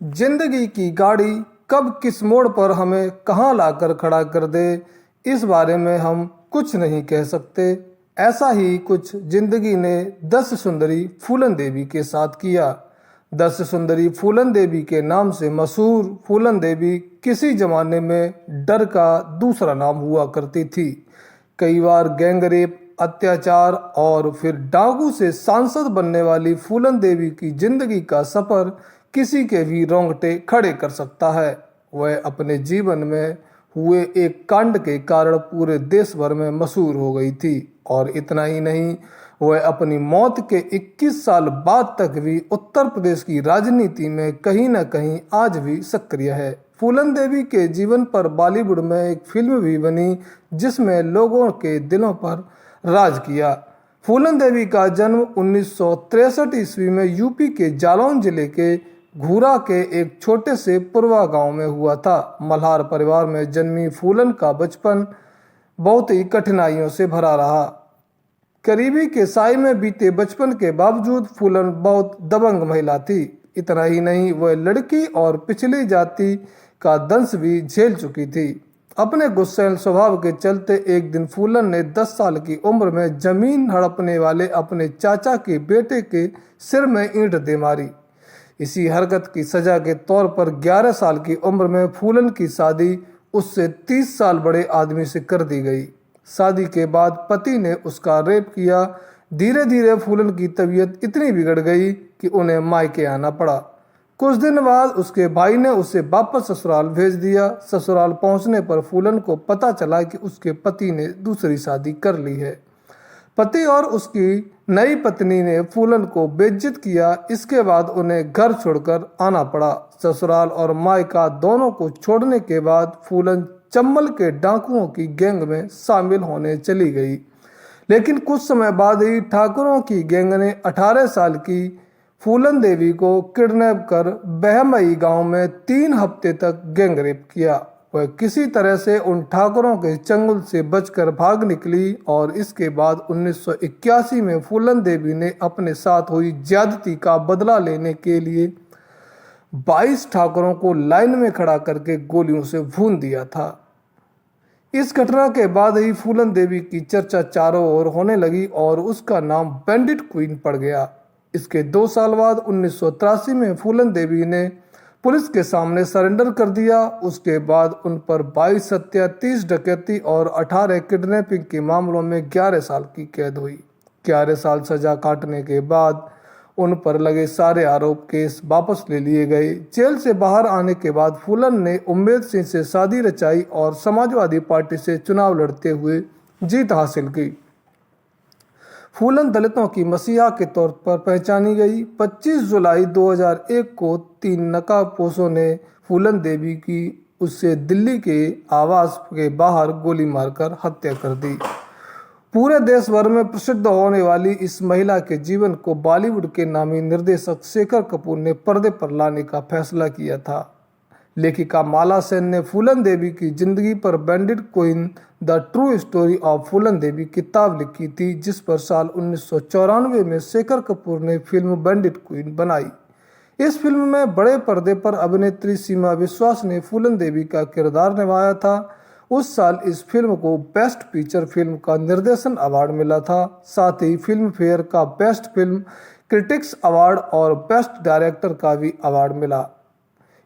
जिंदगी की गाड़ी कब किस मोड़ पर हमें कहाँ लाकर खड़ा कर दे, इस बारे में हम कुछ नहीं कह सकते। ऐसा ही कुछ जिंदगी ने 10 सुंदरी फूलन देवी के साथ किया। 10 सुंदरी फूलन देवी के नाम से मशहूर फूलन देवी किसी जमाने में डर का दूसरा नाम हुआ करती थी। कई बार गैंगरेप, अत्याचार और फिर डाकू से सांसद बनने वाली फूलन देवी की जिंदगी का सफर किसी के भी रोंगटे खड़े कर सकता है। वह अपने जीवन में हुए एक कांड के कारण पूरे देश भर में मशहूर हो गई थी और इतना ही नहीं, वह अपनी मौत के 21 साल बाद तक भी उत्तर प्रदेश की राजनीति में कहीं न कहीं आज भी सक्रिय है। फूलन देवी के जीवन पर बॉलीवुड में एक फिल्म भी बनी जिसमें लोगों के दिलों पर राज किया। फूलन देवी का जन्म 1963 ईस्वी में यूपी के जालौन जिले के घूरा के एक छोटे से पुरवा गांव में हुआ था। मल्हार परिवार में जन्मी फूलन का बचपन बहुत ही कठिनाइयों से भरा रहा। करीबी के साय में बीते बचपन के बावजूद फूलन बहुत दबंग महिला थी। इतना ही नहीं, वह लड़की और पिछली जाति का दंश भी झेल चुकी थी। अपने गुस्सैल स्वभाव के चलते एक दिन फूलन ने 10 साल की उम्र में जमीन हड़पने वाले अपने चाचा के बेटे के सिर में ईंट दे मारी। इसी हरकत की सजा के तौर पर 11 साल की उम्र में फूलन की शादी उससे 30 साल बड़े आदमी से कर दी गई। शादी के बाद पति ने उसका रेप किया। धीरे धीरे फूलन की तबीयत इतनी बिगड़ गई कि उन्हें मायके आना पड़ा। कुछ दिन बाद उसके भाई ने उसे वापस ससुराल भेज दिया। ससुराल पहुंचने पर फूलन को पता चला कि उसके पति ने दूसरी शादी कर ली है। पति और उसकी नई पत्नी ने फूलन को बेइज्जत किया। इसके बाद उन्हें घर छोड़कर आना पड़ा। ससुराल और मायका दोनों को छोड़ने के बाद फूलन चंबल के डाकुओं की गैंग में शामिल होने चली गई। लेकिन कुछ समय बाद ही ठाकुरों की गैंग ने 18 साल की फूलन देवी को किडनैप कर बहमई गांव में 3 हफ्ते तक गैंगरेप किया। वह किसी तरह से उन ठाकुरों के चंगुल से बचकर भाग निकली और इसके बाद 1981 में फूलन देवी ने अपने साथ हुई ज्यादती का बदला लेने के लिए 22 ठाकुरों को लाइन में खड़ा करके गोलियों से भून दिया था। इस घटना के बाद ही फूलन देवी की चर्चा चारों ओर होने लगी और उसका नाम बैंडिट क्वीन पड़ गया। इसके 2 साल बाद 1983 में फूलन देवी ने पुलिस के सामने सरेंडर कर दिया। उसके बाद उन पर 22 हत्या, 30 डकैती और 18 किडनैपिंग के मामलों में 11 साल की कैद हुई। 11 साल सजा काटने के बाद उन पर लगे सारे आरोप केस वापस ले लिए गए। जेल से बाहर आने के बाद फूलन ने उम्मेद सिंह से शादी रचाई और समाजवादी पार्टी से चुनाव लड़ते हुए जीत हासिल की। फूलन दलितों की मसीहा के तौर पर पहचानी गई। 25 जुलाई 2001 को 3 नकाबपोशों ने फूलन देवी की उससे दिल्ली के आवास के बाहर गोली मारकर हत्या कर दी। पूरे देश भर में प्रसिद्ध होने वाली इस महिला के जीवन को बॉलीवुड के नामी निर्देशक शेखर कपूर ने पर्दे पर लाने का फैसला किया था। लेखिका माला सेन ने फूलन देवी की जिंदगी पर bandit queen the true story of Phoolan Devi किताब लिखी थी, जिस पर साल 1994 में शेखर कपूर ने फिल्म बैंडिट क्वीन बनाई। इस फिल्म में बड़े पर्दे पर अभिनेत्री सीमा विश्वास ने फूलन देवी का किरदार निभाया था। उस साल इस फिल्म को बेस्ट फीचर फिल्म का निर्देशन अवार्ड मिला था। साथ ही फिल्म फेयर का बेस्ट फिल्म क्रिटिक्स अवार्ड और बेस्ट डायरेक्टर का भी अवार्ड मिला।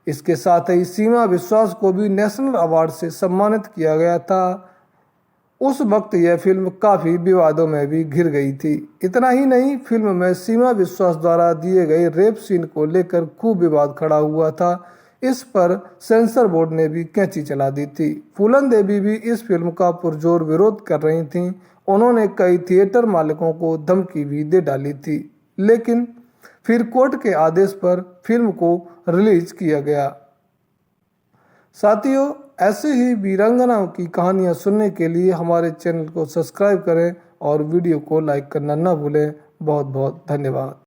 इसके साथ ही सीमा विश्वास को भी नेशनल अवार्ड से सम्मानित किया गया था। उस वक्त यह फिल्म काफ़ी विवादों में भी घिर गई थी। इतना ही नहीं, फिल्म में सीमा विश्वास द्वारा दिए गए रेप सीन को लेकर खूब विवाद खड़ा हुआ था। इस पर सेंसर बोर्ड ने भी कैंची चला दी थी। फूलन देवी भी इस फिल्म का पुरजोर विरोध कर रही थीं। उन्होंने कई थिएटर मालिकों को धमकी भी दे डाली थी, लेकिन फिर कोर्ट के आदेश पर फिल्म को रिलीज किया गया। साथियों, ऐसे ही वीरांगनाओं की कहानियां सुनने के लिए हमारे चैनल को सब्सक्राइब करें और वीडियो को लाइक करना न भूलें। बहुत बहुत धन्यवाद।